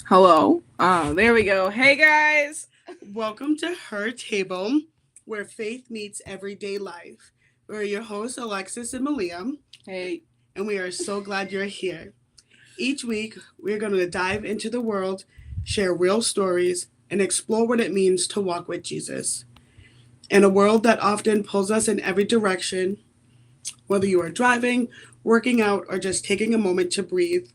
Hello. There we go. Hey guys. Welcome to Her Table, where faith meets everyday life. We're your hosts, Alexis and Malia, Hey. and we are so glad you're here. Each week, we're going to dive into the world, share real stories, and explore what it means to walk with Jesus. In a world that often pulls us in every direction, whether you are driving, working out, or just taking a moment to breathe,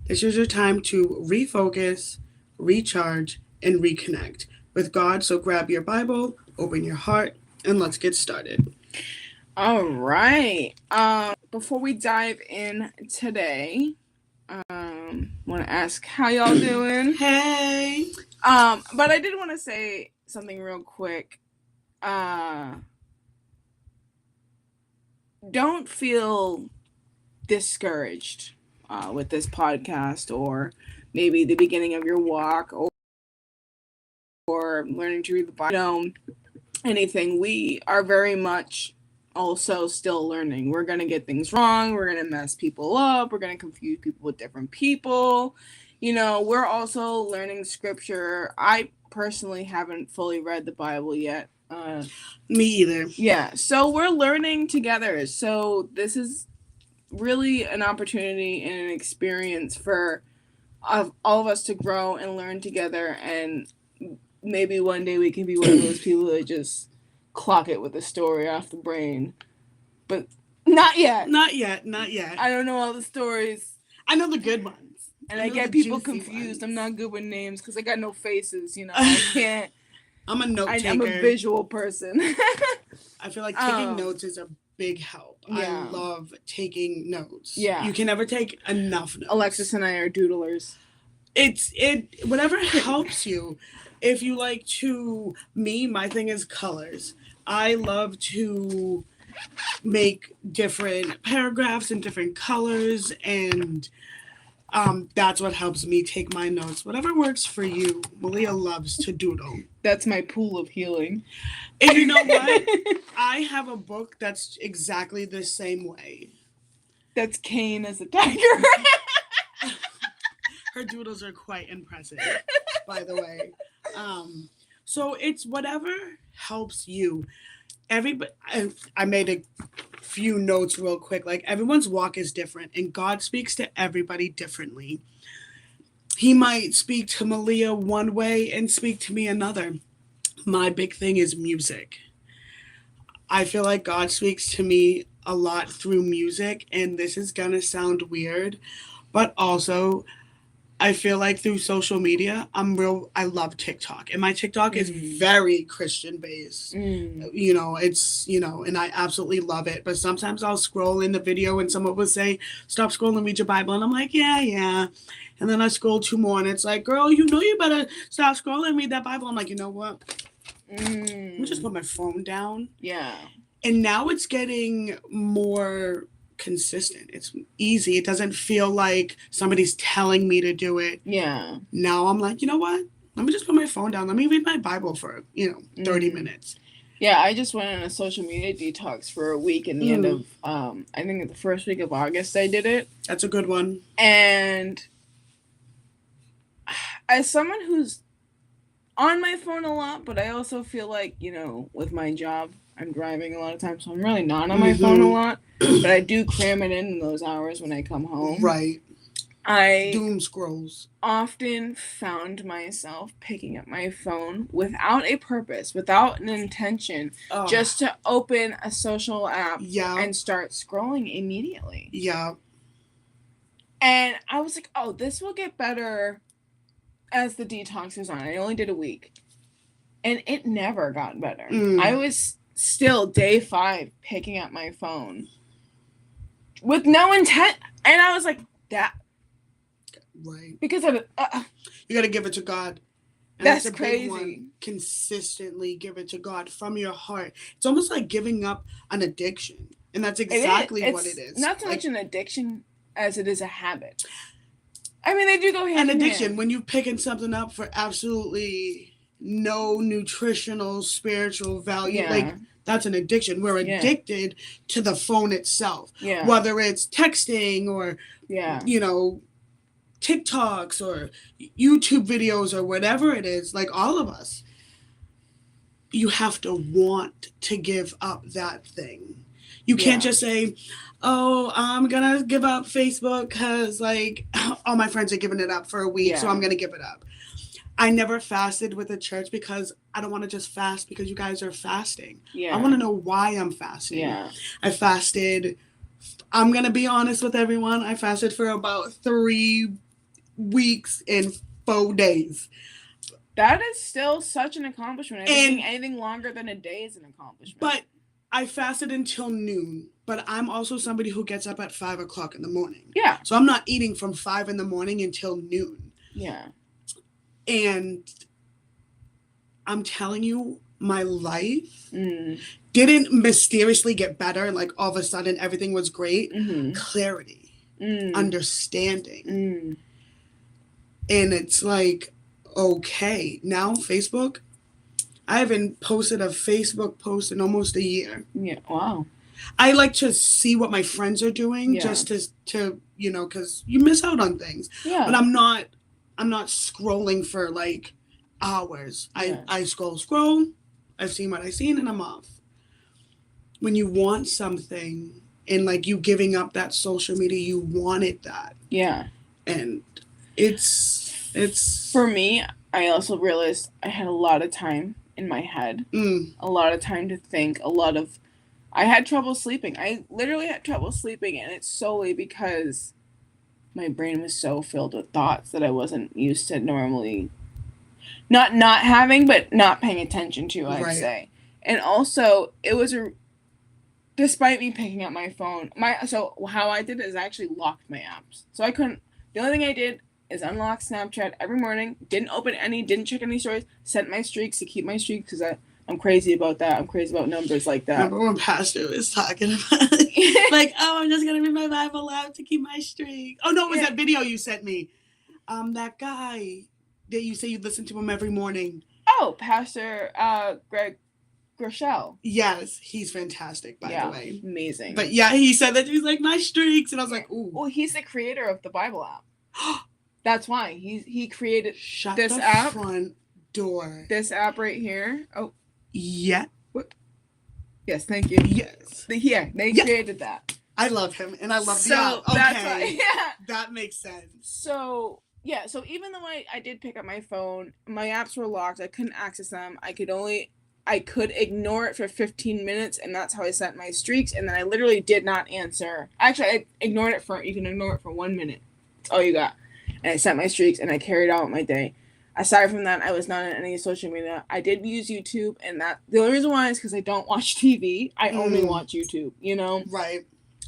this is your time to refocus, recharge, and reconnect with God. So grab your Bible, open your heart, and let's get started. All right. Before we dive in today, want to ask how y'all doing? Hey. But I did want to say something real quick. Don't feel discouraged with this podcast, or maybe the beginning of your walk, or learning to read the Bible. Anything. We are very much also still learning. We're going to get things wrong. We're going to mess people up. We're going to confuse people with different people. We're also learning scripture. I personally haven't fully read the Bible yet. Me either. Yeah, so we're learning together. So this is really an opportunity and an experience for all of us to grow and learn together, and maybe one day we can be one of those people that just clock it with a story off the brain. But not yet. Not yet. I don't know all the stories. I know the good ones. And I get people confused. I'm not good with names because I got no faces, I can't. I'm a note taker. I'm a visual person. I feel like taking notes is a big help. Yeah. I love taking notes. Yeah. You can never take enough notes. Alexis and I are doodlers. Whatever helps you. If you like to, my thing is colors. I love to make different paragraphs in different colors, and that's what helps me take my notes. Whatever works for you. Malia loves to doodle. That's my pool of healing. And you know what? I have a book that's exactly the same way. That's Cain as a tiger. Her doodles are quite impressive, by the way. So it's whatever helps you. Everybody, I made a few notes real quick. Like, everyone's walk is different, and God speaks to everybody differently. He might speak to Malia one way and speak to me another. My big thing is music. I feel like God speaks to me a lot through music, and this is gonna sound weird, but also I feel like through social media, I love TikTok, and my TikTok is very Christian based. It's, and I absolutely love it. But sometimes I'll scroll in the video and someone will say, stop scrolling, read your Bible. And I'm like, yeah. And then I scroll 2 more and it's like, girl, you better stop scrolling, read that Bible. I'm like, you know what? Let me just put my phone down. Yeah. And now it's getting more consistent. It's easy. It doesn't feel like somebody's telling me to do it. Yeah. Now I'm like, you know what? Let me just put my phone down. Let me read my Bible for, 30 minutes. Yeah, I just went on a social media detox for a week in the end of, I think the first week of August I did it. That's a good one. And as someone who's on my phone a lot, but I also feel like, with my job, I'm driving a lot of times, so I'm really not on my phone a lot. But I do cram it in those hours when I come home. Right. I doom scrolls. Often found myself picking up my phone without a purpose, without an intention, just to open a social app and start scrolling immediately. Yeah. And I was like, oh, this will get better as the detox goes on. I only did a week. And it never got better. I was still day 5 picking up my phone with no intent. And I was like, that. Right. Because of it. You got to give it to God. And that's a crazy. Big one. Consistently give it to God from your heart. It's almost like giving up an addiction. And that's exactly what it is. Not so much an addiction as it is a habit. I mean, they do go hand in hand. An addiction, when you're picking something up for absolutely no nutritional, spiritual value, that's an addiction. We're addicted to the phone itself. Yeah. Whether it's texting or, TikToks or YouTube videos or whatever it is, like all of us, you have to want to give up that thing. You can't just say, oh, I'm going to give up Facebook because, like, all my friends are giving it up for a week, so I'm going to give it up. I never fasted with the church because I don't want to just fast because you guys are fasting. I want to know why I'm fasting. I fasted, I'm going to be honest with everyone, I fasted for about 3 weeks and 4 days. That is still such an accomplishment. I think anything longer than a day is an accomplishment. But I fasted until noon. But I'm also somebody who gets up at 5 o'clock in the morning. Yeah. So I'm not eating from 5 in the morning until noon. Yeah. And I'm telling you, my life didn't mysteriously get better. Like all of a sudden everything was great. Clarity. Understanding. And it's like, okay, now Facebook, I haven't posted a Facebook post in almost a year. Yeah, wow. I like to see what my friends are doing just to you know, because you miss out on things. Yeah. But I'm not scrolling for like hours. I scroll, I've seen what I've seen, and I'm off. When you want something and like you giving up that social media, you wanted that. Yeah. And it's for me, I also realized I had a lot of time in my head, a lot of time to think, I had trouble sleeping. I literally had trouble sleeping, and it's solely because my brain was so filled with thoughts that I wasn't used to normally not having, but not paying attention to, I'd say. And also, it was despite me picking up my phone, so how I did it is I actually locked my apps. So I couldn't, the only thing I did is unlock Snapchat every morning, didn't check any stories, set my streaks to keep my streaks because I'm crazy about that. I'm crazy about numbers like that. Remember when Pastor was talking about like, oh, I'm just going to read my Bible out to keep my streak. Oh, no, it was that video you sent me. That guy that you say you listen to him every morning. Oh, Pastor Greg Groeschel. Yes, he's fantastic, by the way. Amazing. But yeah, he said that he's like, my streaks. And I was like, ooh. Well, he's the creator of the Bible app. That's why. He created this app. Front door. This app right here. Oh. Yeah. What? Yes, thank you. Yes. They created that. I love him, and I love the app. Okay. That's why, that makes sense. So even though I did pick up my phone, my apps were locked. I couldn't access them. I could ignore it for 15 minutes, and that's how I set my streaks, and then I literally did not answer. Actually, you can ignore it for 1 minute. That's all you got. And I set my streaks, and I carried out my day. Aside from that, I was not on any social media. I did use YouTube, and the only reason why is because I don't watch TV. I only watch YouTube, you know? Right.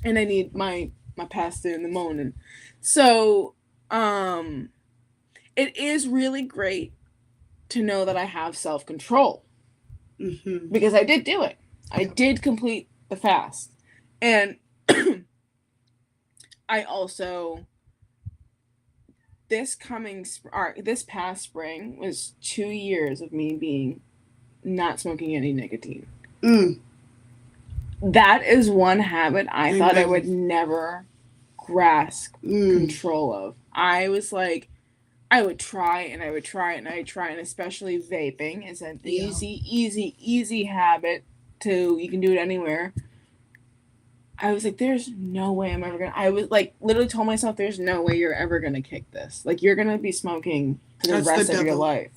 And I need my pasta in the morning. So, it is really great to know that I have self-control. Because I did do it. I did complete the fast. And I also... This past spring was 2 years of me being not smoking any nicotine. That is one habit I thought I would never grasp control of. I was like, I would try, and and especially vaping is an easy habit you can do it anywhere. I was like, there's no way I'm ever gonna... I was like, literally told myself, there's no way you're ever gonna kick this. Like, you're gonna be smoking for the rest of your life.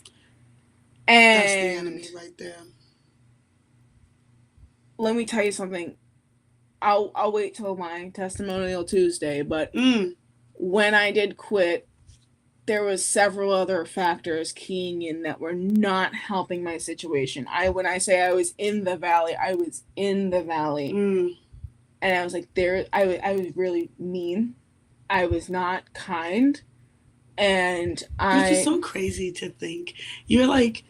And that's the enemy right there. Let me tell you something. I'll wait till my testimonial Tuesday, but when I did quit, there was several other factors keying in that were not helping my situation. When I say I was in the valley, I was in the valley. And I was like, I was really mean. I was not kind. And Which is so crazy to think. You were like...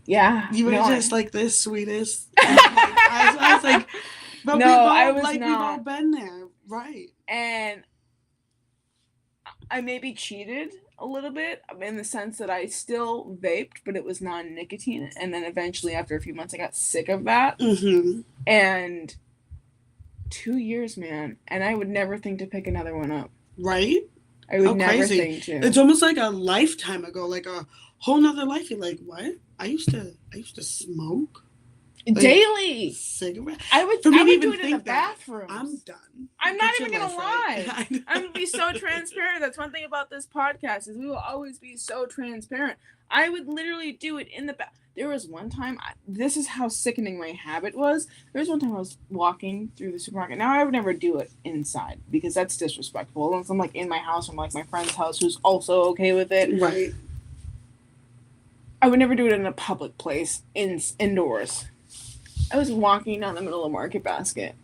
Yeah. You were just like the sweetest. I was like... But we've all been there. Right. And I maybe cheated a little bit in the sense that I still vaped, but it was non-nicotine. And then eventually, after a few months, I got sick of that. And... 2 years, man, and I would never think to pick another one up. Right? I would How never crazy. think to. It's almost like a lifetime ago, like a whole nother life. You're like, what? I used to smoke daily. Cigarette. I would For me to do even it in the think that, bathroom. I'm done. I'm Get not your even gonna life lie. right. I'm gonna be so transparent. That's one thing about this podcast is we will always be so transparent. I would literally do it in the bath. There was one time. This is how sickening my habit was. There was one time I was walking through the supermarket. Now I would never do it inside because that's disrespectful. Unless I'm like in my house or like my friend's house who's also okay with it. Right. I would never do it in a public place indoors. I was walking down the middle of Market Basket,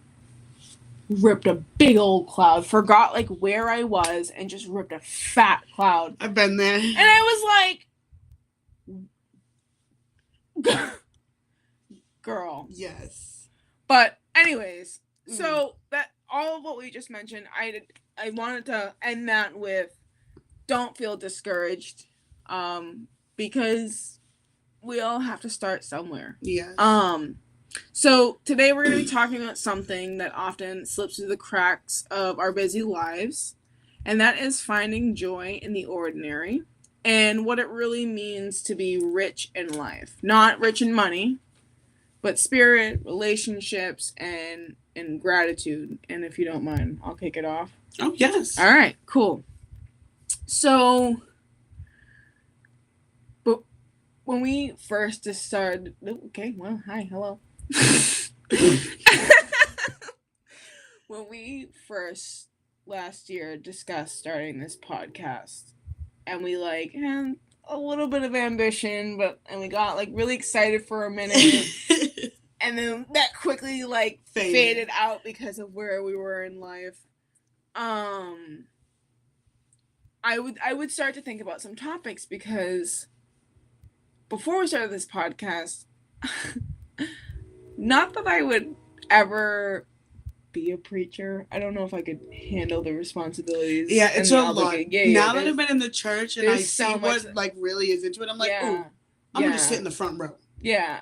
ripped a big old cloud, forgot like where I was, and just ripped a fat cloud. I've been there. And I was like, girl. Yes. But anyways, so that all of what we just mentioned, I wanted to end that with don't feel discouraged, because we all have to start somewhere. Yes. So today we're going to be talking about something that often slips through the cracks of our busy lives, and that is finding joy in the ordinary and what it really means to be rich in life. Not rich in money, but spirit, relationships, and gratitude. And if you don't mind, I'll kick it off. Oh, yes. All right, cool. So, but when we first started, okay, well, hi, hello. When we first last year discussed starting this podcast, and we had a little bit of ambition, and we got really excited for a minute, and then that quickly faded out because of where we were in life. I would start to think about some topics because before we started this podcast, not that I would ever be a preacher. I don't know if I could handle the responsibilities. Yeah, it's a lot. Now that I've been in the church and I see what really is into it, I'm like, oh, I'm gonna sit in the front row. Yeah.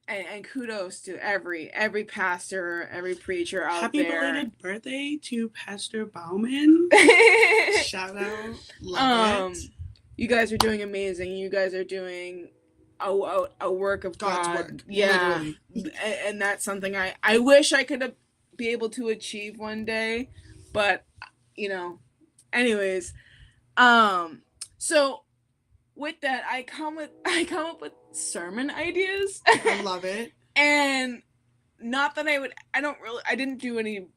And kudos to every pastor, every preacher out there. Happy belated birthday to Pastor Bauman. Shout out. Love it. You guys are doing amazing. You guys are doing a work of God's God. work. Yeah. Literally. And that's something I wish I could be able to achieve one day. But, anyways. So with that, I come up with sermon ideas. I love it. And not that I didn't do any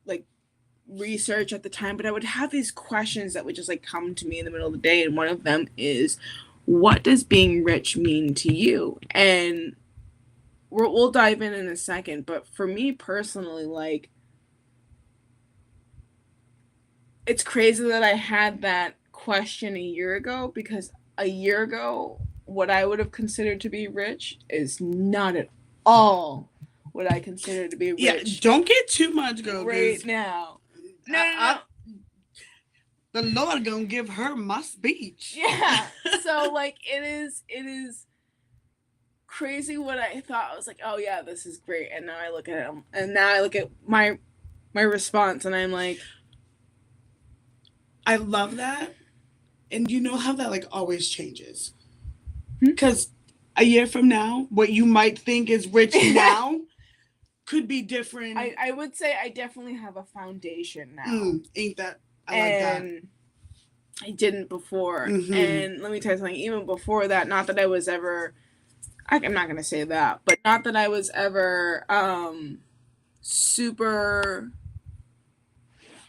research at the time, but I would have these questions that would just come to me in the middle of the day, and one of them is, what does being rich mean to you? And we'll dive in a second, but for me personally, it's crazy that I had that question a year ago, because a year ago what I would have considered to be rich is not at all what I consider to be rich. Yeah, don't get too much, girl. Right now. No. The Lord gonna give her my speech. Yeah. So it is crazy what I thought. I was like, oh yeah, this is great. And now I look at him, and now I look at my response, and I'm like, I love that. And you know how that always changes. Because a year from now, what you might think is rich now could be different. I would say I definitely have a foundation now. Ain't that? I like that. I didn't before. Mm-hmm. And let me tell you something, even before that, not that I was ever, I'm not going to say that, but not that I was ever super,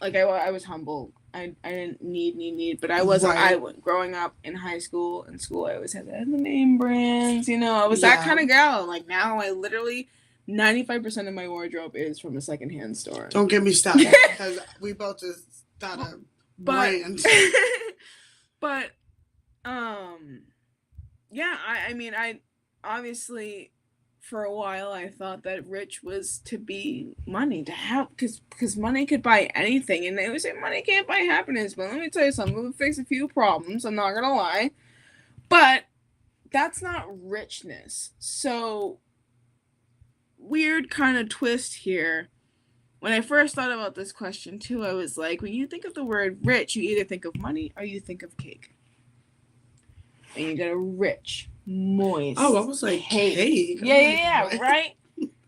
I was humble. I didn't need, but I wasn't. Right. Growing up in high school and school, I always had the name brands. I was that kind of gal. Now I literally 95% of my wardrobe is from a secondhand store. Don't get me started, because we both just started a brand. But yeah. I obviously, for a while, I thought that rich was to be money, to have, because money could buy anything. And they would say money can't buy happiness. But let me tell you something, it would fix a few problems, I'm not going to lie. But that's not richness. So, weird kind of twist here. when I first thought about this question too, I was like, when you think of the word rich, you either think of money or you think of cake. And you get a rich, moist. Oh, I was like cake. Yeah, right.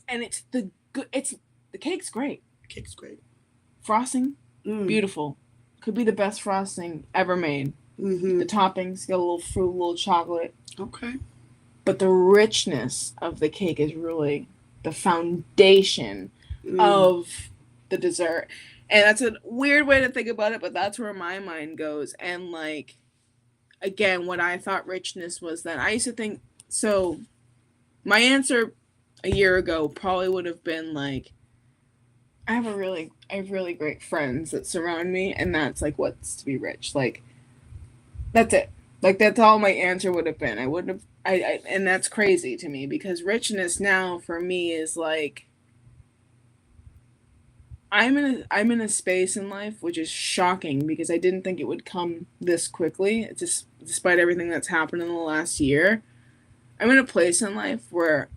And it's the cake's great. Cake's great. Frosting, beautiful. Could be the best frosting ever made. Mm-hmm. The toppings, got a little fruit, a little chocolate. Okay. But the richness of the cake is really the foundation of the dessert. And that's a weird way to think about it, but that's where my mind goes. And like, again, what I thought richness was then. I used to think, so my answer a year ago probably would have been like, I have really great friends that surround me, and that's like what's to be rich. Like, that's it. Like, that's all my answer would have been. I wouldn't have, and that's crazy to me, because richness now for me is like, I'm in a space in life which is shocking, because I didn't think it would come this quickly. It's just, despite everything that's happened in the last year, I'm in a place in life where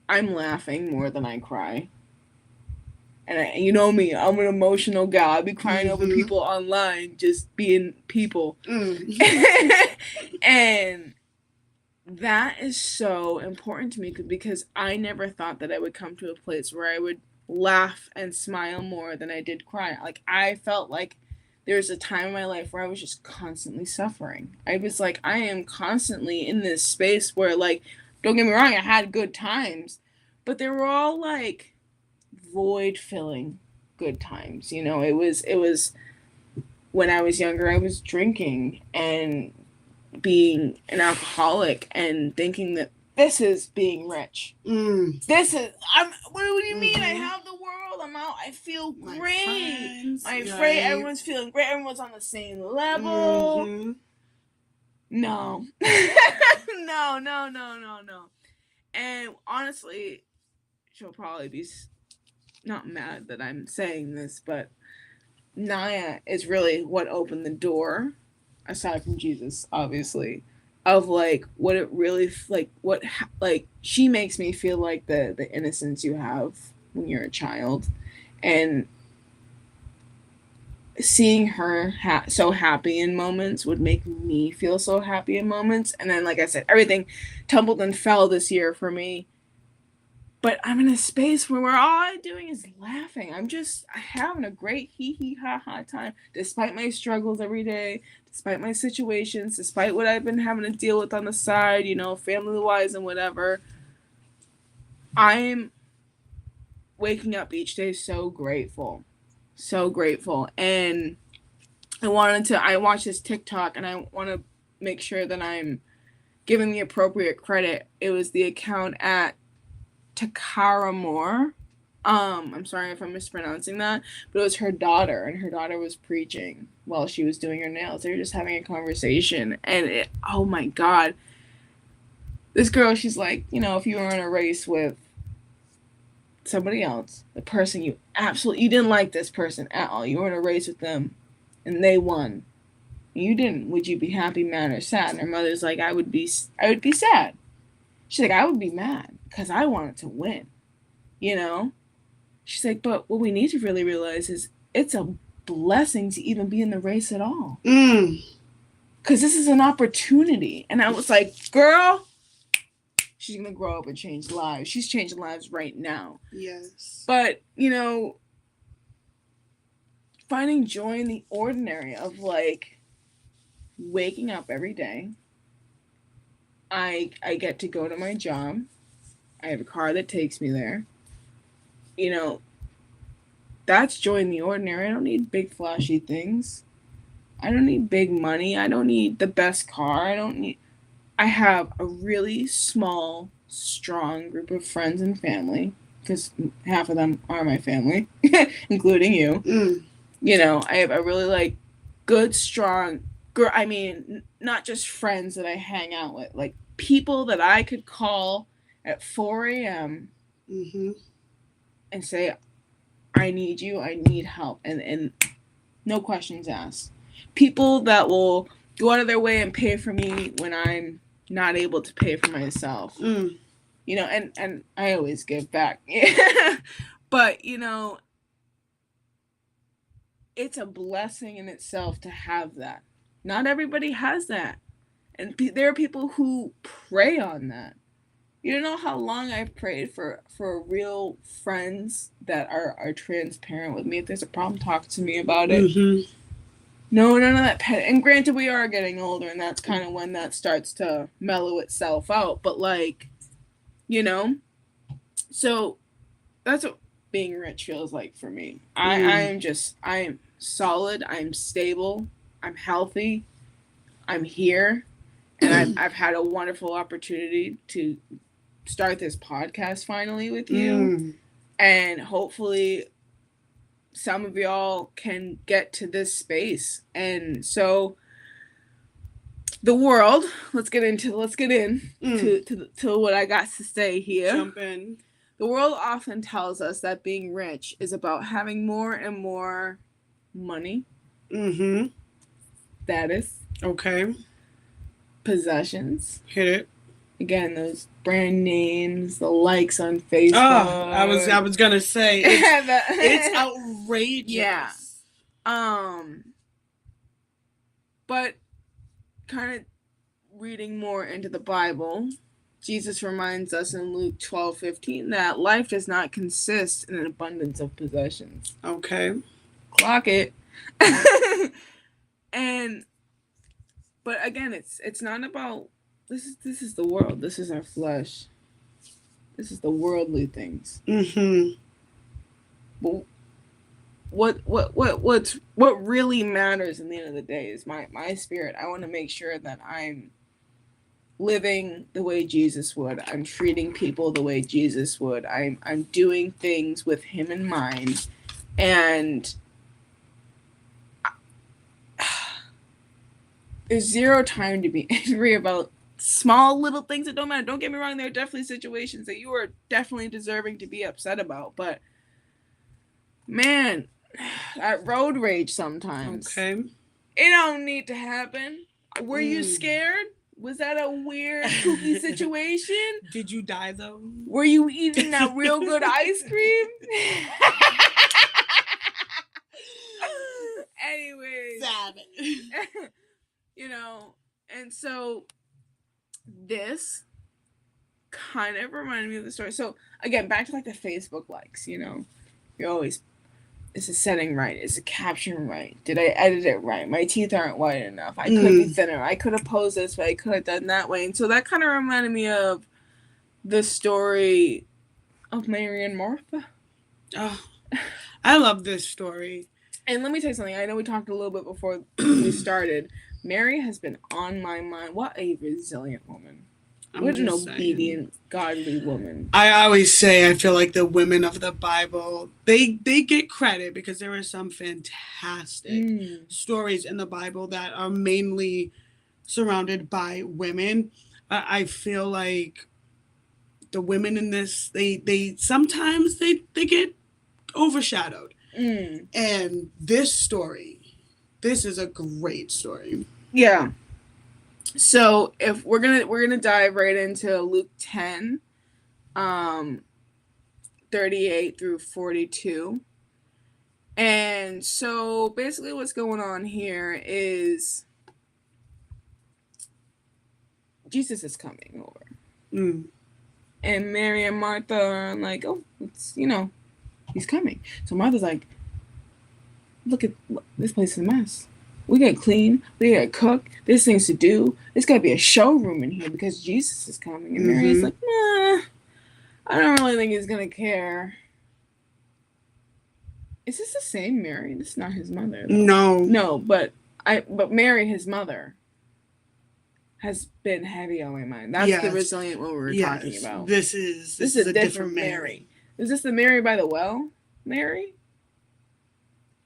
I'm laughing more than I cry. And you know me, I'm an emotional gal. I'd be crying over people online, just being people. And that is so important to me, because I never thought that I would come to a place where I would laugh and smile more than I did cry. Like, I felt like there was a time in my life where I was just constantly suffering. I was like, I am constantly in this space where, like, don't get me wrong, I had good times, but they were all like void filling good times. You know, it was when I was younger, I was drinking and being an alcoholic and thinking that this is being rich. This is, what do you mean? I have the world, I'm out, I feel great. My friend, everyone's feeling great, everyone's on the same level. No. No. And honestly, she'll probably be not mad that I'm saying this, but Naya is really what opened the door, aside from Jesus, obviously, of like what it really, like what, like, she makes me feel like the innocence you have when you're a child. And seeing her so happy in moments would make me feel so happy in moments. And then, like I said, everything tumbled and fell this year for me. But I'm in a space where all I'm doing is laughing. I'm just having a great hee-hee-ha-ha time, despite my struggles every day, despite my situations, despite what I've been having to deal with on the side, you know, family-wise and whatever. I'm waking up each day so grateful. So grateful. And I watched this TikTok, and I want to make sure that I'm giving the appropriate credit. It was the account at Takara Moore. I'm sorry if I'm mispronouncing that, but it was her daughter, and her daughter was preaching while she was doing her nails. They were just having a conversation, and oh my God, this girl, she's like, you know, if you were in a race with somebody else, the person you didn't like this person at all, you were in a race with them, and they won, you didn't, would you be happy, mad, or sad? And her mother's like, I would be sad. She's like, I would be mad because I wanted to win, you know? She's like, but what we need to really realize is it's a blessing to even be in the race at all. Because this is an opportunity. And I was like, girl, she's going to grow up and change lives. She's changing lives right now. Yes. But, you know, finding joy in the ordinary of, like, waking up every day. I get to go to my job. I have a car that takes me there. You know, that's joy in the ordinary. I don't need big flashy things. I don't need big money. I don't need the best car. I have a really small, strong group of friends and family, because half of them are my family, including you. You know, I have a really, like, good, strong, I mean, not just friends that I hang out with, like people that I could call at 4 a.m. And say, I need you, I need help, and no questions asked. People that will go out of their way and pay for me when I'm not able to pay for myself. You know, and I always give back. But, you know, it's a blessing in itself to have that. Not everybody has that. And there are people who prey on that. You don't know how long I've prayed for real friends that are transparent with me. If there's a problem, talk to me about it. Mm-hmm. No, none of that. And granted, we are getting older, and that's kind of when that starts to mellow itself out. But like, you know, so that's what being rich feels like for me. I am solid. I'm stable. I'm healthy. I'm here, and I've had a wonderful opportunity to start this podcast finally with you, and hopefully some of y'all can get to this space. And so the world, let's get in to what I got to say here. Jump in. The world often tells us that being rich is about having more and more money, status, okay, possessions. Hit it. Again, those brand names, the likes on Facebook. Oh, I was gonna say it's outrageous. Yeah. But kind of reading more into the Bible, Jesus reminds us in Luke 12:15 that life does not consist in an abundance of possessions. Okay. Clock it. But again, it's not about this is the world. This is our flesh. This is the worldly things. But what really matters in the end of the day is my spirit. I want to make sure that I'm living the way Jesus would. I'm treating people the way Jesus would. I'm doing things with him in mind. And there's zero time to be angry about small little things that don't matter. Don't get me wrong, there are definitely situations that you are definitely deserving to be upset about. But man, that road rage sometimes. Okay. It don't need to happen. Were you scared? Was that a weird, kooky situation? Did you die though? Were you eating that real good ice cream? Anyways. And so this kind of reminded me of the story. So again, back to like the Facebook likes, you're always, is the setting right? Is the caption right? Did I edit it right? My teeth aren't white enough. I could be thinner. I could have posed this way. I could have done that way. And so that kind of reminded me of the story of Mary and Martha. Oh, I love this story. And let me tell you something. I know we talked a little bit before we started. Mary has been on my mind. What a resilient woman. What an obedient, godly woman. I always say I feel like the women of the Bible, they get credit because there are some fantastic stories in the Bible that are mainly surrounded by women. I feel like the women in this, they sometimes they get overshadowed. And this is a great story. Yeah. So if we're gonna dive right into Luke 10, 38 through 42. And so basically what's going on here is Jesus is coming over. And Mary and Martha are like, oh, it's, he's coming. So Martha's like, look, this place is a mess. We gotta clean, we gotta cook, there's things to do. There's gotta be a showroom in here because Jesus is coming. And Mary's like, nah, I don't really think he's gonna care. Is this the same Mary? This is not his mother, though. No, but Mary, his mother, has been heavy on my mind. That's the resilient one we were talking about. This is a different Mary. Is this the Mary by the well? Mary?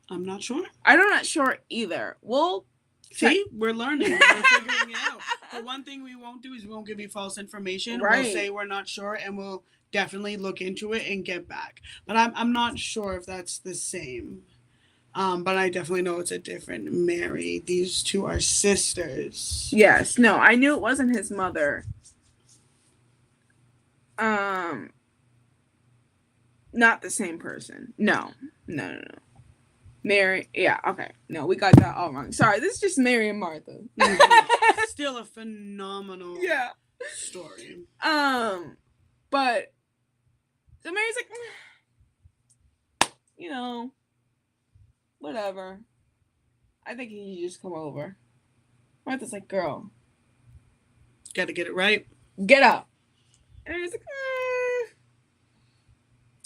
I'm not sure. I'm not sure either. We'll see. We're learning. We're figuring it out. But one thing we won't do is we won't give you false information. Right. We'll say we're not sure, and we'll definitely look into it and get back. But I'm not sure if that's the same. But I definitely know it's a different Mary. These two are sisters. Yes. No, I knew it wasn't his mother. Not the same person. No. Mary, yeah, okay. No, we got that all wrong. Sorry, this is just Mary and Martha. Still a phenomenal story. But so Mary's like, whatever. I think he should just come over. Martha's like, girl, gotta get it right. Get up. And Mary's like,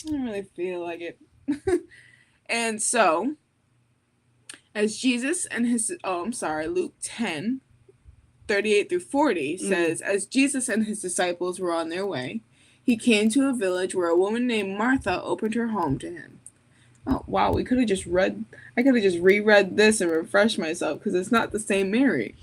I don't really feel like it. And so, as Jesus and his, Luke 10, 38 through 40 says, as Jesus and his disciples were on their way, he came to a village where a woman named Martha opened her home to him. Oh, wow, I could have just reread this and refreshed myself because it's not the same Mary.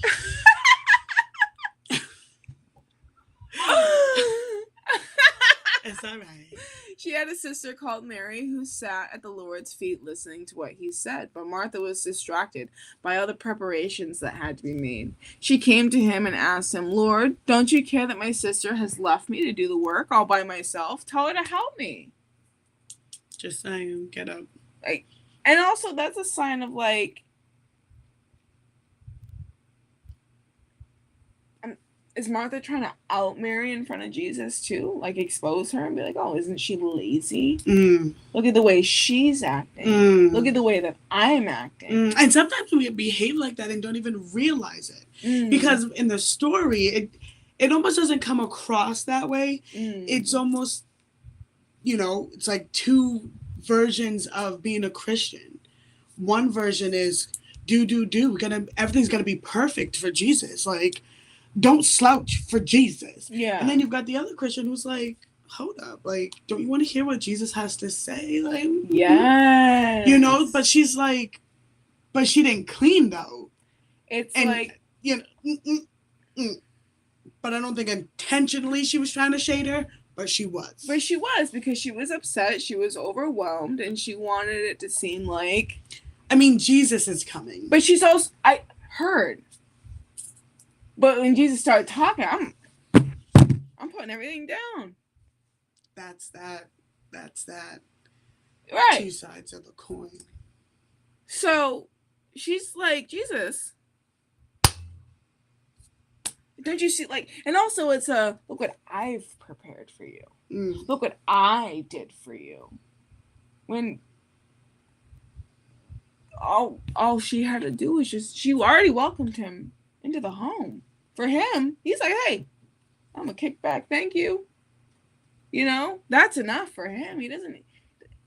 It's all right. She had a sister called Mary who sat at the Lord's feet listening to what he said, but Martha was distracted by all the preparations that had to be made. She came to him and asked him, Lord, don't you care that my sister has left me to do the work all by myself? Tell her to help me. Just saying, get up. And also, that's a sign of is Martha trying to out Mary in front of Jesus too? Like expose her and be like, oh, isn't she lazy? Look at the way she's acting. Look at the way that I'm acting. And sometimes we behave like that and don't even realize it. Because in the story, it almost doesn't come across that way. It's almost, it's like two versions of being a Christian. One version is do. Everything's gonna be perfect for Jesus. Like, don't slouch for Jesus. Yeah. And then you've got the other Christian who's like, hold up, like, don't you want to hear what Jesus has to say? Like, yes. But she's like, but she didn't clean though. It's but I don't think intentionally she was trying to shade her. But she was. Because she was upset, she was overwhelmed, and she wanted it to seem like... I mean, Jesus is coming. But she's also... I heard. But when Jesus started talking, I'm putting everything down. That's that. Right. Two sides of the coin. So, she's like, Jesus... Don't you see, and also it's look what I've prepared for you. Look what I did for you. When all she had to do was she already welcomed him into the home. For him, he's like, hey, I'm a kickback, thank you. That's enough for him.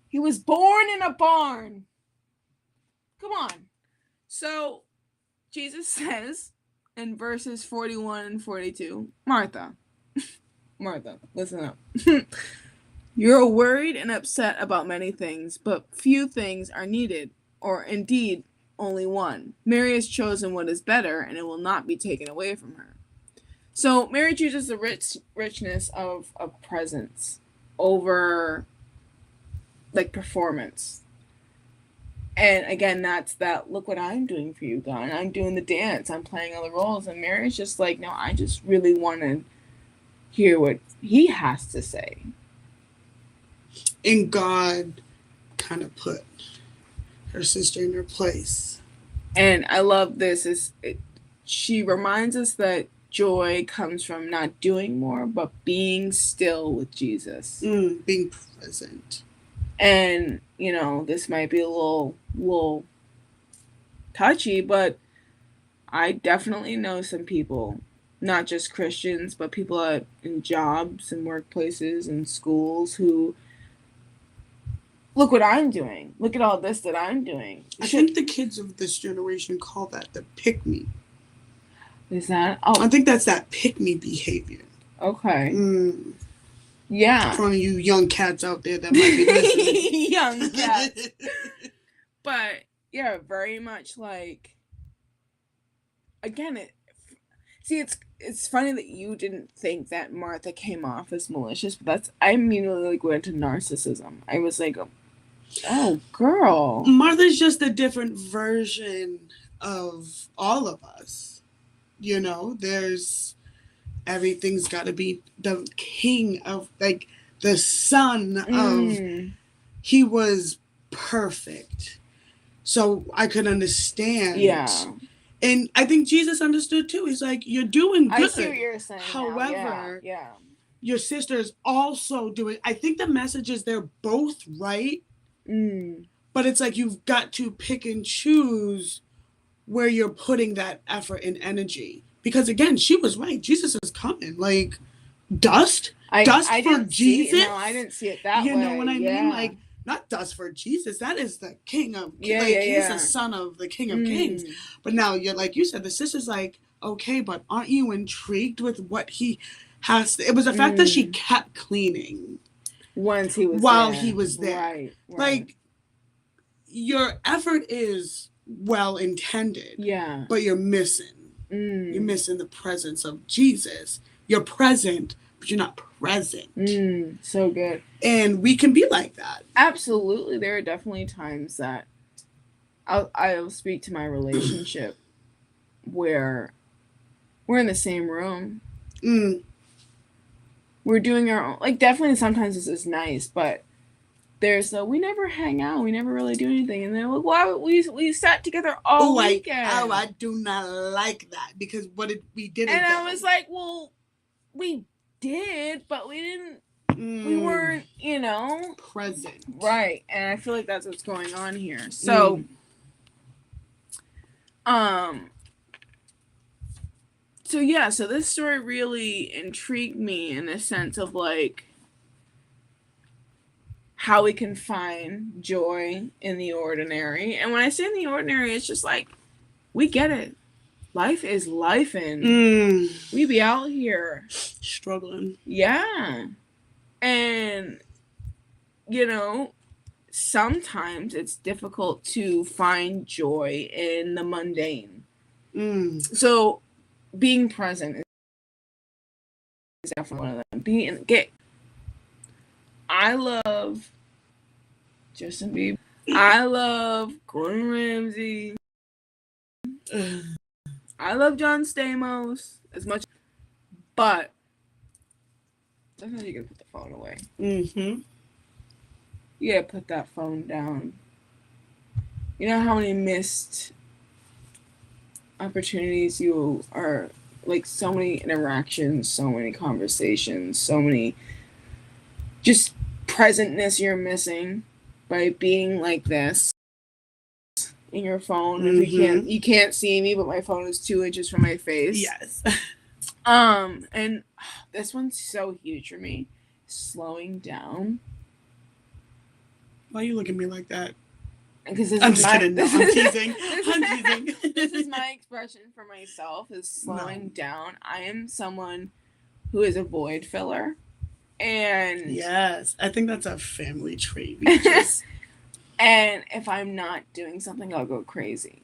He was born in a barn. Come on. So, Jesus says, in verses 41 and 42, Martha, listen up. You're worried and upset about many things, but few things are needed, or indeed only one. Mary has chosen what is better, and it will not be taken away from her. So Mary chooses the richness of presence over performance. And again, that's that, look what I'm doing for you, God. I'm doing the dance. I'm playing all the roles. And Mary's just like, no, I just really want to hear what he has to say. And God kind of put her sister in her place. And I love this. She reminds us that joy comes from not doing more, but being still with Jesus. Being present. And, this might be a little touchy, but I definitely know some people, not just Christians, but people in jobs and workplaces and schools who, look what I'm doing. Look at all this that I'm doing. I think the kids of this generation call that the pick-me. Is that? Oh. I think that's that pick-me behavior. Okay. Yeah. For you young cats out there that might be listening. Young cats. But, yeah, very much again, it's funny that you didn't think that Martha came off as malicious, but I immediately went into narcissism. I was like, oh, girl. Martha's just a different version of all of us. There's... Everything's got to be the king of, the son of, he was perfect. So I could understand. Yeah. And I think Jesus understood too. He's like, you're doing good. I see what you're saying. However, yeah. your sister's also doing. I think the message is they're both right. But it's like you've got to pick and choose where you're putting that effort and energy. Because again, she was right. Jesus is coming. Like dust I for Jesus. I didn't see it that way. You know what I mean? Like not dust for Jesus. That is the King of He's the son of the King of Kings. But now you're like you said, the sister's like, okay, but aren't you intrigued with what he has? It was the fact that she kept cleaning once he was while there. he was there. Right. Like your effort is well intended. Yeah. But you're missing. You're missing the presence of Jesus. You're present, but you're not present. So good. And we can be like that. Absolutely. There are definitely times that I'll speak to my relationship where we're in the same room. We're doing our own. Like, definitely sometimes this is nice, but there's we never hang out. We never really do anything. And they're like, why we sat together all weekend. I do not like that because we did. And I was like, well, we did, but we didn't. We weren't, present. Right. And I feel like that's what's going on here. So, so this story really intrigued me in the sense of like how we can find joy in the ordinary. And when I say in the ordinary, it's just like, we get it. Life is life, and we be out here struggling. Yeah. And, sometimes it's difficult to find joy in the mundane. So being present is definitely one of them. I love Justin Bieber. I love Gordon Ramsay. I love John Stamos as much, but sometimes you gotta put the phone away. You gotta put that phone down. You know how many missed opportunities you are, like, so many interactions, so many conversations, so many just presentness you're missing by being like this in your phone. If you can't see me, but my phone is 2 inches from my face. Yes. And this one's so huge for me. Slowing down. Why you look at me like that? Because I'm kidding. No, I'm teasing. This is my expression for myself, is slowing down. I am someone who is a void filler. And yes, I think that's a family trait. And if I'm not doing something, I'll go crazy.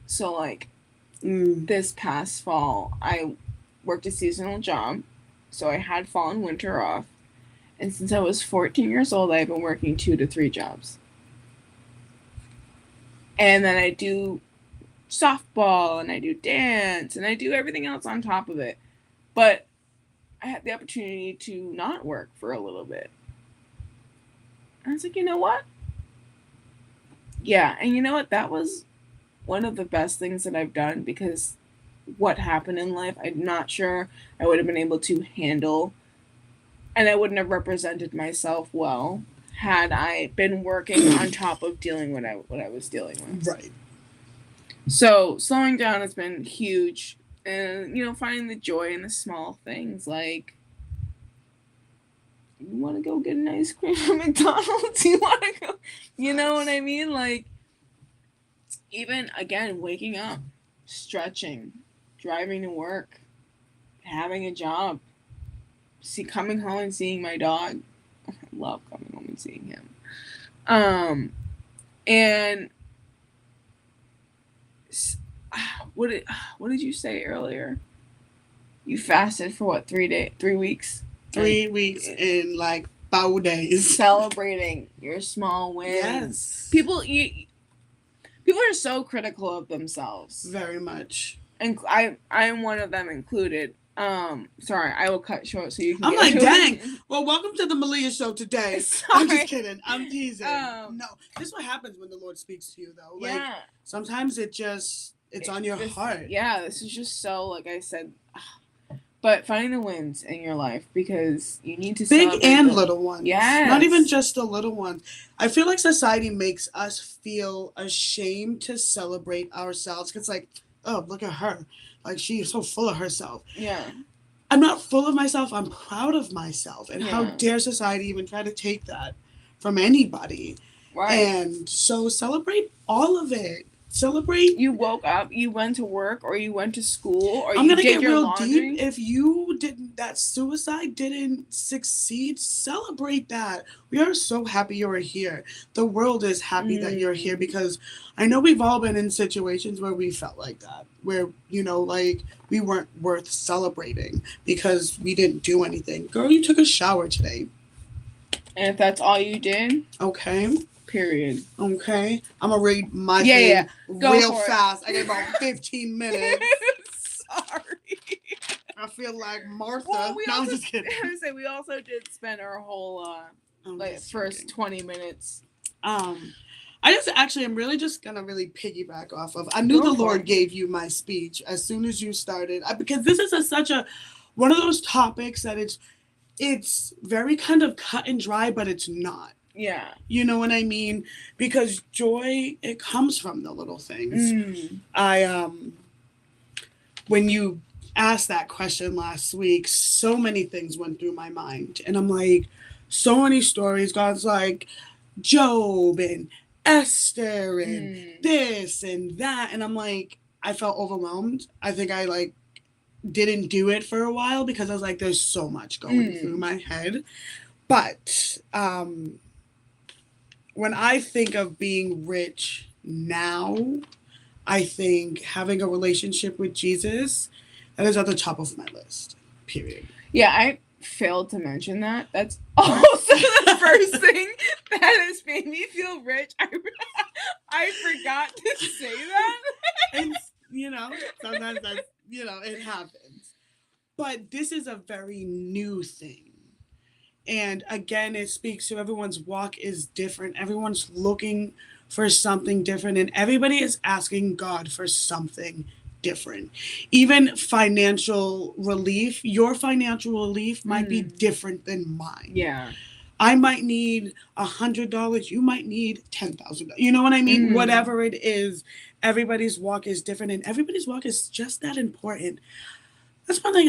So, like, this past fall, I worked a seasonal job. So I had fall and winter off. And since I was 14 years old, I've been working 2 to 3 jobs. And then I do softball, and I do dance, and I do everything else on top of it. But I had the opportunity to not work for a little bit. And I was like, you know what? Yeah, and you know what? That was one of the best things that I've done, because what happened in life, I'm not sure I would have been able to handle, and I wouldn't have represented myself well had I been working on top of dealing with what I was dealing with. Right. So slowing down has been huge, and finding the joy in the small things, like, you want to go get an ice cream from McDonald's? You want to go, you know what I mean? Like, even, again, waking up, stretching, driving to work, having a job, coming home and seeing my dog. I love coming home and seeing him. And what did you say earlier? You fasted for what, 3 weeks? 3 weeks in like 4 days. Celebrating your small wins. Yes. People are so critical of themselves. Very much. And I am one of them included. Sorry, I will cut short so you can I'm get like, to dang. it. Well, welcome to the Malia show today. Sorry. I'm just kidding. I'm teasing. Um, No, this is what happens when the Lord speaks to you, though. Like, yeah. sometimes it's on your heart. Yeah, this is just so, like I said, but finding the wins in your life, because you need to Big celebrate and the, little ones. yes. Not even just the little ones. I feel like society makes us feel ashamed to celebrate ourselves. It's like, oh, look at her. Like, she is so full of herself. Yeah. I'm not full of myself. I'm proud of myself. And how Yeah. dare society even try to take that from anybody? Right. And so celebrate all of it. Celebrate. You woke up, you went to work, or you went to school, or I'm you gonna did get your real laundry. deep. If you didn't, that suicide didn't succeed, celebrate that. We are so happy you're here. The world is happy that you're here, because I know we've all been in situations where we felt like that, where, you know, like we weren't worth celebrating because we didn't do anything. Girl, you took a shower today. And if that's all you did, okay. Period. Okay. I'm gonna read my thing real fast. I got about 15 minutes. Sorry. I feel like Martha. Well, I'm just kidding. I would say we also did spend our whole first 20 minutes. I'm really just gonna piggyback off of. I knew the Lord gave you my speech as soon as you started, because this is such a one of those topics that it's very kind of cut and dry, but it's not. Yeah. You know what I mean? Because joy, it comes from the little things. When you asked that question last week, so many things went through my mind. And I'm like, so many stories. God's like, Job and Esther and this and that. And I'm like, I felt overwhelmed. I think I didn't do it for a while because I was like, there's so much going through my head. But when I think of being rich now, I think having a relationship with Jesus, that is at the top of my list, period. Yeah, I failed to mention that. That's also the first thing that has made me feel rich. I forgot to say that. And, sometimes that's, it happens. But this is a very new thing. And again, it speaks to everyone's walk is different. Everyone's looking for something different, and everybody is asking God for something different. Even financial relief, your financial relief might be different than mine. Yeah. I might need $100. You might need $10,000. You know what I mean? Whatever it is, everybody's walk is different, and everybody's walk is just that important. That's one thing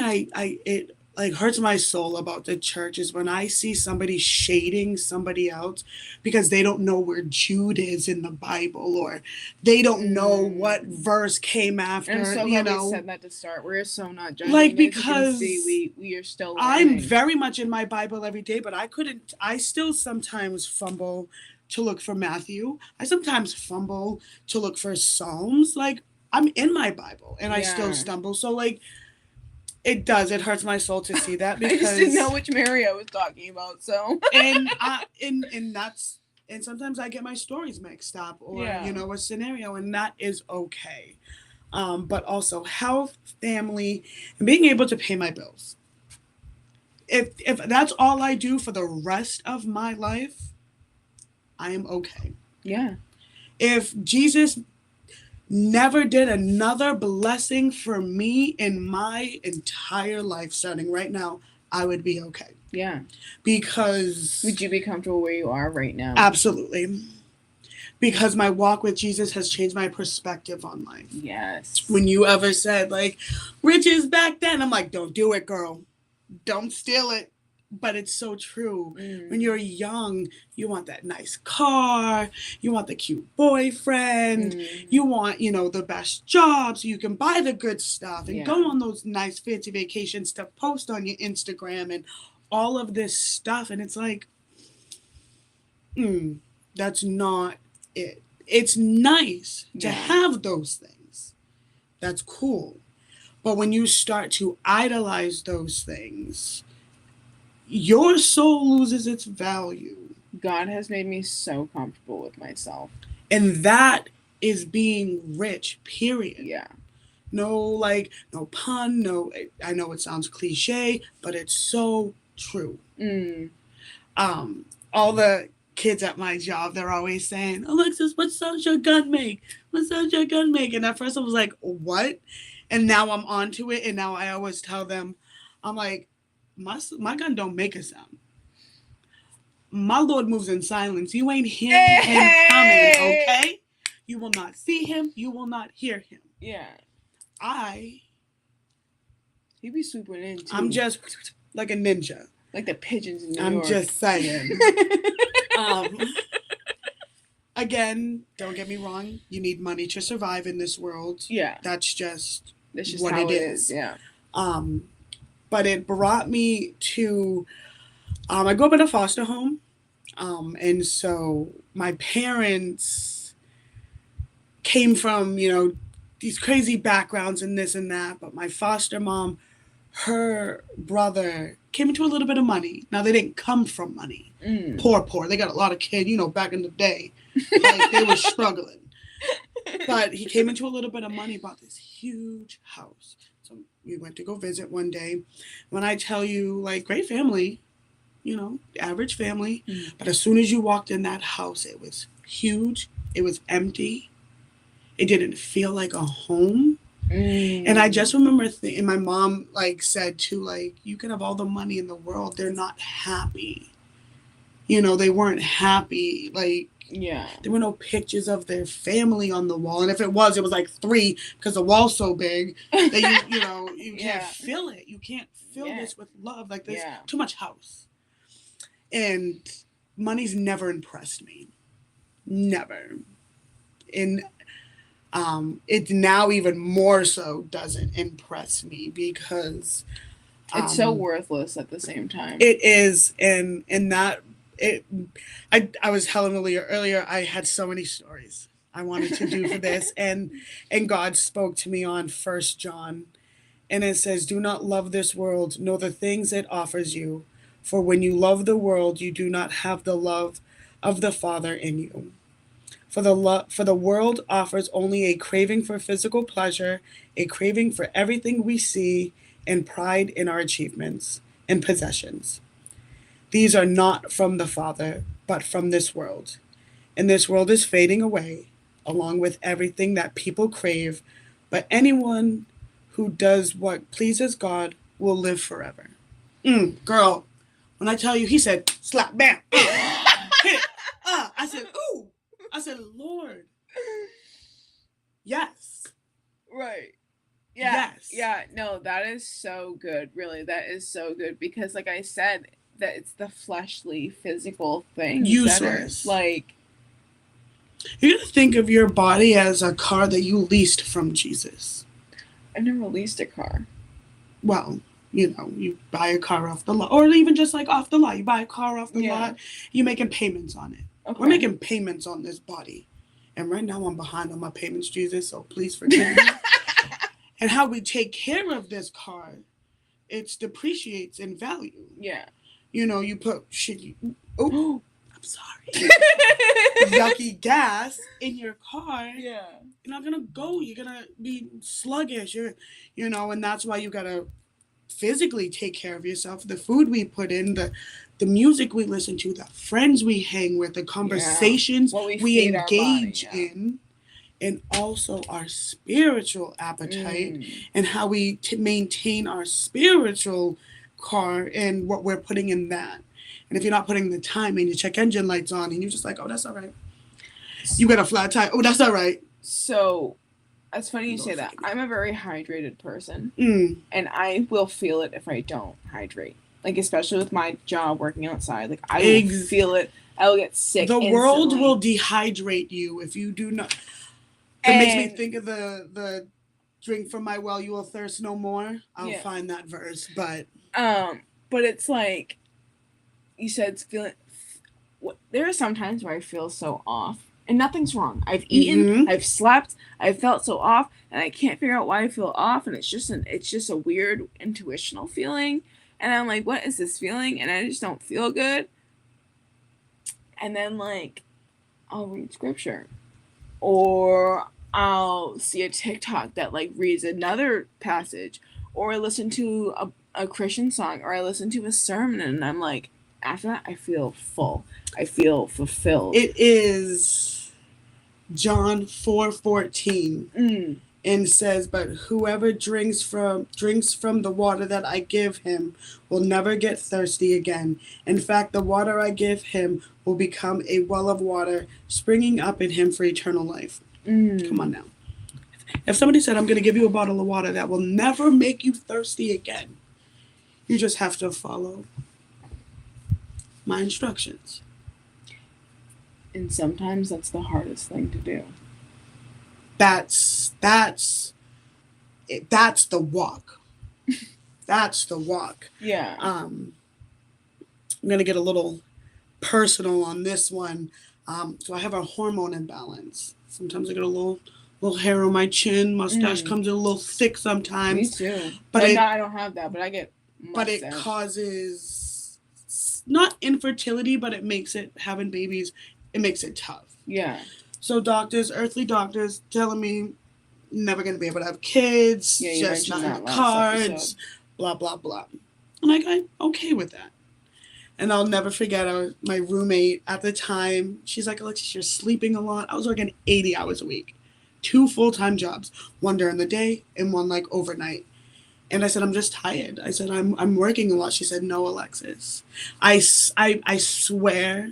it hurts my soul about the church is when I see somebody shading somebody else because they don't know where Jude is in the Bible, or they don't know what verse came after. And so we said that to start. We're so not judging. Because we are still learning. I'm very much in my Bible every day, but I still sometimes fumble to look for Matthew. I sometimes fumble to look for Psalms. I'm in my Bible and I still stumble. So it hurts my soul to see that, because I just didn't know which Mary I was talking about. So and sometimes I get my stories mixed up, or a scenario, and that is okay. But also health, family, and being able to pay my bills. If that's all I do for the rest of my life, I am okay. Yeah. If Jesus never did another blessing for me in my entire life, starting right now, I would be okay. Yeah. Because would you be comfortable where you are right now? Absolutely. Because my walk with Jesus has changed my perspective on life. Yes. When you ever said riches back then, I'm like, don't do it, girl. Don't steal it. But it's so true. When you're young, you want that nice car, you want the cute boyfriend, you want, the best job so you can buy the good stuff and go on those nice fancy vacations to post on your Instagram and all of this stuff. And it's like, that's not it. It's nice to have those things. That's cool. But when you start to idolize those things, your soul loses its value. God has made me so comfortable with myself. And that is being rich, period. Yeah. no pun, no. I know it sounds cliche, but it's so true. Mm. All the kids at my job, they're always saying, Alexis, what sounds your gun make? What sounds your gun make? And at first I was like, what? And now I'm onto it. And now I always tell them, I'm like, my gun don't make a sound. My Lord moves in silence. You ain't hearing him coming, okay? You will not see him. You will not hear him. Yeah. He be swooping in too. I'm just like a ninja. Like the pigeons in New I'm York. just saying. Again, don't get me wrong. You need money to survive in this world. Yeah. That's just what it is. Yeah. But it brought me to, I grew up in a foster home. And so my parents came from, these crazy backgrounds and this and that. But my foster mom, her brother came into a little bit of money. Now, they didn't come from money. Poor. They got a lot of kids, back in the day. Like, they were struggling. But he came into a little bit of money, bought this huge house. So we went to go visit one day. When I tell you, like, great family, average family. But as soon as you walked in that house, it was huge. It was empty. It didn't feel like a home. And I just remember and my mom said too, you can have all the money in the world, they're not happy. They weren't happy. There were no pictures of their family on the wall, and if it was like 3 because the wall's so big that you can't feel it. You can't feel this with love. There's too much house. And money's never impressed me. Never. And it now even more so doesn't impress me because it's so worthless at the same time. It is, and that I was telling earlier I had so many stories I wanted to do for this, and God spoke to me on 1 John, and it says, "Do not love this world, nor the things it offers you, for when you love the world, you do not have the love of the Father in you." For the world offers only a craving for physical pleasure, a craving for everything we see, and pride in our achievements and possessions. These are not from the Father, but from this world. And this world is fading away, along with everything that people crave, but anyone who does what pleases God will live forever. Girl, when I tell you, he said, slap, bam, hit it. I said, ooh. I said, Lord, yes. Right. Yeah. Yes. Yeah. No, that is so good. Really, that is so good because, like I said, that it's the fleshly, physical things. Useless. You gotta think of your body as a car that you leased from Jesus. I never leased a car. Well, you buy a car off the lot, or even just off the lot. You buy a car off the lot, you're making payments on it. Okay. We're making payments on this body. And right now I'm behind on my payments, Jesus, so please forgive me. And how we take care of this car, it depreciates in value. Yeah. You put I'm sorry. Yucky gas in your car. Yeah. You're not going to go. You're going to be sluggish. And that's why you got to physically take care of yourself. The food we put in, the music we listen to, the friends we hang with, the conversations we engage in, and also our spiritual appetite and how we maintain our spiritual car and what we're putting in that. And if you're not putting the time in, your check engine light's on and you're just like, oh, that's all right. You got a flat tire. Oh, that's all right. So it's funny you say that. I'm a very hydrated person and I will feel it if I don't hydrate. Especially with my job working outside. I will feel it. I will get sick instantly. World will dehydrate you if you do not. It makes me think of the drink from my well, you will thirst no more. I'll find that verse. But it's like you said, it's feeling. There are some times where I feel so off. And nothing's wrong. I've eaten, I've slept, I've felt so off, and I can't figure out why I feel off. And it's just a weird intuitional feeling. And I'm like, what is this feeling? And I just don't feel good. And then I'll read scripture, or I'll see a TikTok that like reads another passage, or I listen to a Christian song, or I listen to a sermon, and I'm like, after that, I feel full. I feel fulfilled. It is John 4:14. And says, but whoever drinks from the water that I give him will never get thirsty again. In fact, the water I give him will become a well of water springing up in him for eternal life. Come on now. If somebody said, I'm going to give you a bottle of water that will never make you thirsty again, you just have to follow my instructions. And sometimes that's the hardest thing to do. That's the walk. That's the walk. Yeah. I'm gonna get a little personal on this one. So I have a hormone imbalance. Sometimes I get a little hair on my chin. Mustache comes in a little thick sometimes. Me too. But I don't have that. But I get mustache. But it causes not infertility, but it makes it having babies. It makes it tough. Yeah. So earthly doctors telling me never going to be able to have kids, just not in the cards, blah, blah, blah. And I'm okay with that. And I'll never forget my roommate at the time. She's like, Alexis, you're sleeping a lot. I was working 80 hours a week, 2 full-time jobs, one during the day and one like overnight. And I said, I'm just tired. I said, I'm working a lot. She said, no, Alexis. I swear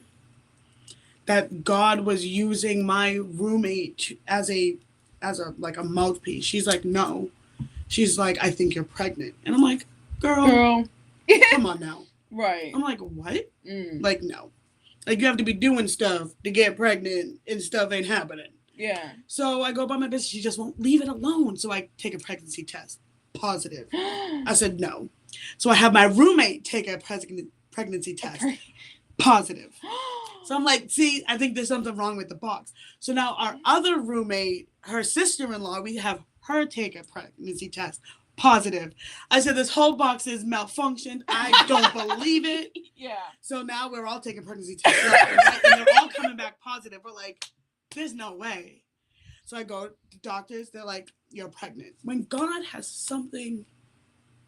that God was using my roommate as a mouthpiece. She's like, no. She's like, I think you're pregnant. And I'm like, girl. Come on now. Right. I'm like, what? Like, no. Like, you have to be doing stuff to get pregnant and stuff ain't happening. Yeah. So I go about my business. She just won't leave it alone. So I take a pregnancy test. Positive. I said no. So I have my roommate take a pregnancy test. Positive. So I'm like, see, I think there's something wrong with the box. So now our other roommate, her sister-in-law, we have her take a pregnancy test. Positive. I said, this whole box is malfunctioned. I don't believe it. Yeah. So now we're all taking pregnancy tests. Right? And they're all coming back positive. We're like, there's no way. So I go to doctors. They're like, you're pregnant. When God has something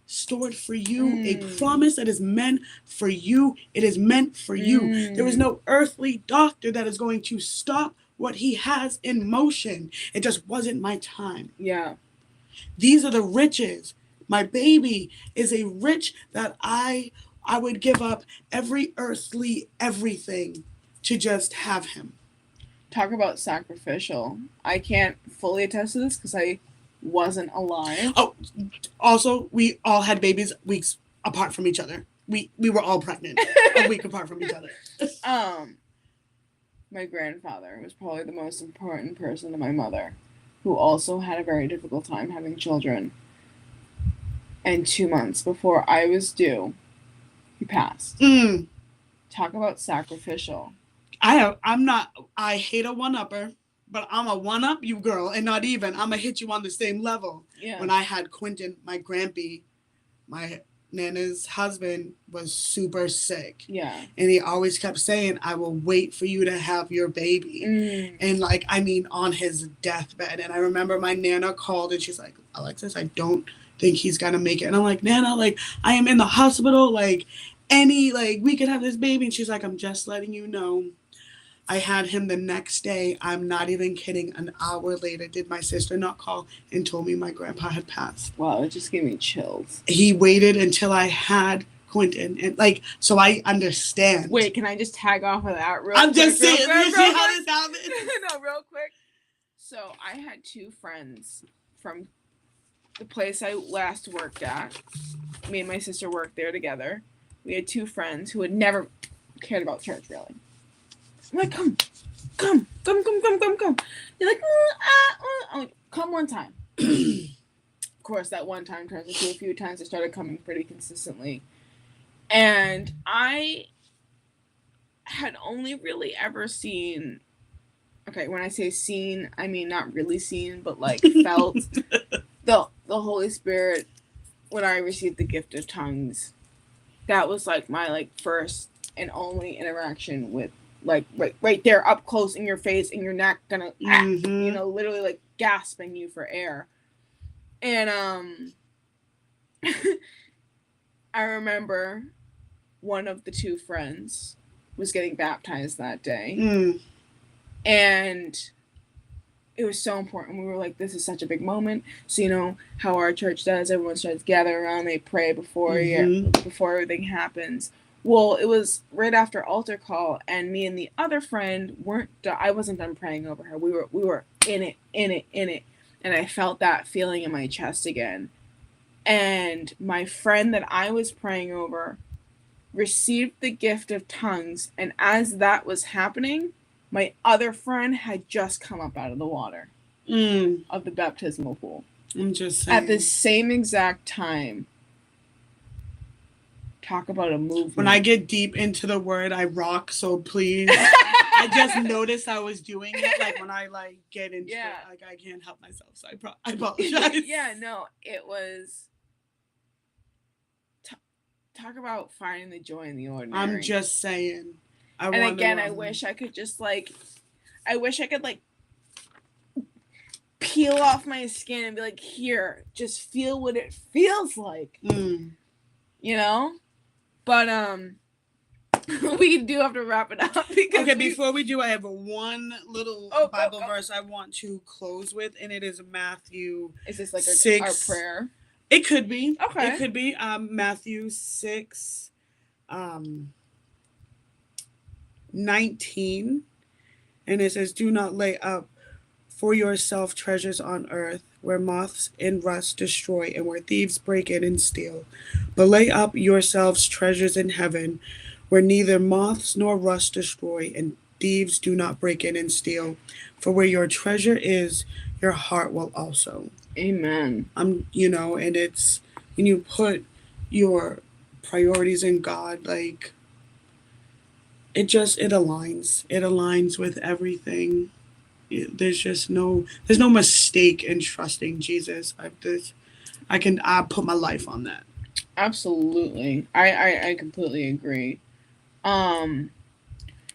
stored for you, a promise that is meant for you, it is meant for you. There is no earthly doctor that is going to stop what he has in motion. It just wasn't my time. Yeah. These are the riches. My baby is a rich that I would give up every earthly everything to just have him. Talk about sacrificial. I can't fully attest to this because I wasn't alive. Oh, also, we all had babies weeks apart from each other. We were all pregnant a week apart from each other. My grandfather was probably the most important person to my mother, who also had a very difficult time having children. And 2 months before I was due, he passed. Talk about sacrificial. I hate a one-upper, but I'm a one-up you girl, and not even. I'm going to hit you on the same level. Yeah. When I had Quentin, my grandpa, my Nana's husband was super sick. Yeah. And he always kept saying, I will wait for you to have your baby. And on his deathbed. And I remember my Nana called and she's like, Alexis, I don't think he's going to make it. And I'm like, Nana, I am in the hospital. We could have this baby. And she's like, I'm just letting you know. I had him the next day. I'm not even kidding. An hour later, did my sister not call and told me my grandpa had passed. Wow, it just gave me chills. He waited until I had Quentin. And so I understand. Wait, can I just tag off of that real quick? I'm just saying. You see how this happened? No, real quick. So I had 2 friends from the place I last worked at. Me and my sister worked there together. We had 2 friends who had never cared about church, really. I'm like, come. They're like, I'm like, come one time. Of course, that one time turns into a few times. I started coming pretty consistently. And I had only really ever seen, okay, when I say seen, I mean not really seen, but felt the Holy Spirit when I received the gift of tongues. That was my first and only interaction with right there up close in your face, in your neck, gonna literally gasping you for air. And I remember one of the two friends was getting baptized that day. And it was so important. We were like, this is such a big moment. So, you know, how our church does, everyone starts to gather around, they pray before everything happens. Well, it was right after altar call, and me and the other friend I wasn't done praying over her. We were in it. And I felt that feeling in my chest again. And my friend that I was praying over received the gift of tongues. And as that was happening, my other friend had just come up out of the water of the baptismal pool. I'm just saying. At the same exact time. Talk about a movement. When I get deep into the word, I rock, so please. I just noticed I was doing it, like, when I, like, get into it. Like, I can't help myself, so I apologize. Yeah, no, it was... Talk about finding the joy in the ordinary. I'm just saying. I wish I could just, like... peel off my skin and be like, here, just feel what it feels like. You know? But, we do have to wrap it up. Okay, before we do, I have one little Bible verse I want to close with, and it is Matthew. Is this like 6. Our prayer? It could be. Okay. It could be. Matthew 6, 19. And it says, do not lay up for yourself treasures on earth, where moths and rust destroy, and where thieves break in and steal. But lay up yourselves treasures in heaven, where neither moths nor rust destroy, and thieves do not break in and steal. For where your treasure is, your heart will also. Amen. You know, and it's when you put your priorities in God, like, it aligns. It aligns with everything. There's no mistake in trusting Jesus. I put my life on that. Absolutely. I completely agree.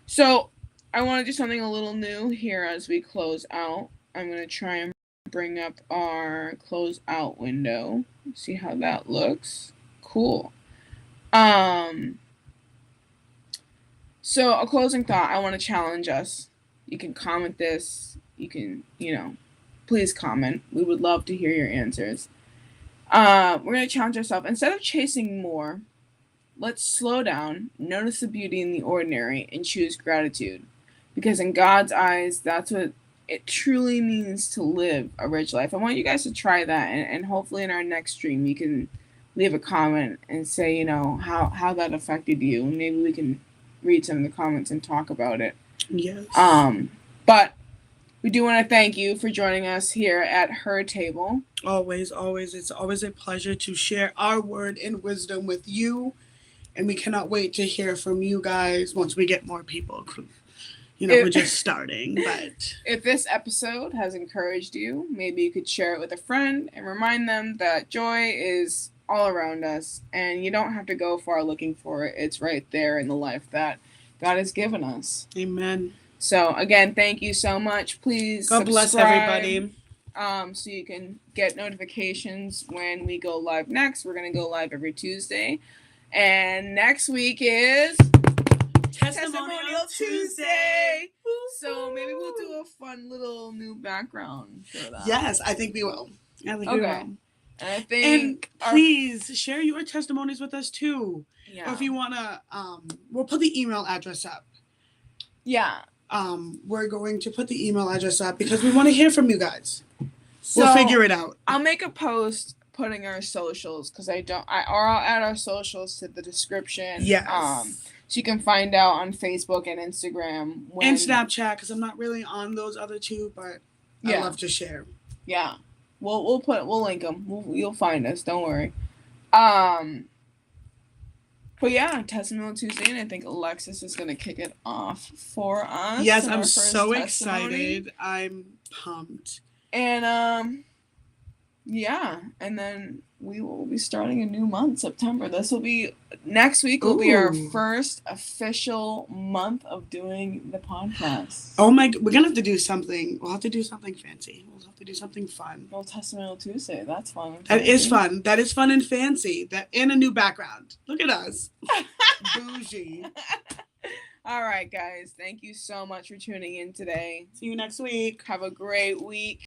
So I want to do something a little new here as we close out. I'm going to try and bring up our close out window. See how that looks. Cool. So a closing thought, I want to challenge us. You can comment this. You can, please comment. We would love to hear your answers. We're going to challenge ourselves. Instead of chasing more, let's slow down, notice the beauty in the ordinary, and choose gratitude. Because in God's eyes, that's what it truly means to live a rich life. I want you guys to try that, and hopefully in our next stream, you can leave a comment and say, how that affected you. Maybe we can read some of the comments and talk about it. Yes. But we do want to thank you for joining us here at Her Table. Always. It's always a pleasure to share our word and wisdom with you. And we cannot wait to hear from you guys once we get more people. We're just starting. But if this episode has encouraged you, maybe you could share it with a friend and remind them that joy is all around us. And you don't have to go far looking for it. It's right there in the life that God has given us. Amen. So again, thank you so much. Please God bless everybody. So you can get notifications when we go live next. We're going to go live every Tuesday. And next week is Testimonial Tuesday. So maybe we'll do a fun little new background for that. Yes, I think we will. And I think please share your testimonies with us too. Yeah. Or if you want to, we'll put the email address up. Yeah. We're going to put the email address up because we want to hear from you guys. We'll figure it out. I'll make a post putting our socials because I'll add our socials to the description. Yes. So you can find out on Facebook and Instagram and Snapchat because I'm not really on those other two, but I love to share. Yeah. We'll link them. You'll find us. Don't worry. But yeah, Testimonial Tuesday, and I think Alexis is going to kick it off for us. Yes, I'm so excited. I'm pumped. And Yeah, and then we will be starting a new month, September. Next week will be our first official month of doing the podcast. Oh my, we're gonna have to do something. We'll have to do something fancy. We'll have to do something fun. Well, Testimonial Tuesday, that's fun. That is fun. That is fun and fancy. That in a new background. Look at us. Bougie. All right, guys. Thank you so much for tuning in today. See you next week. Have a great week.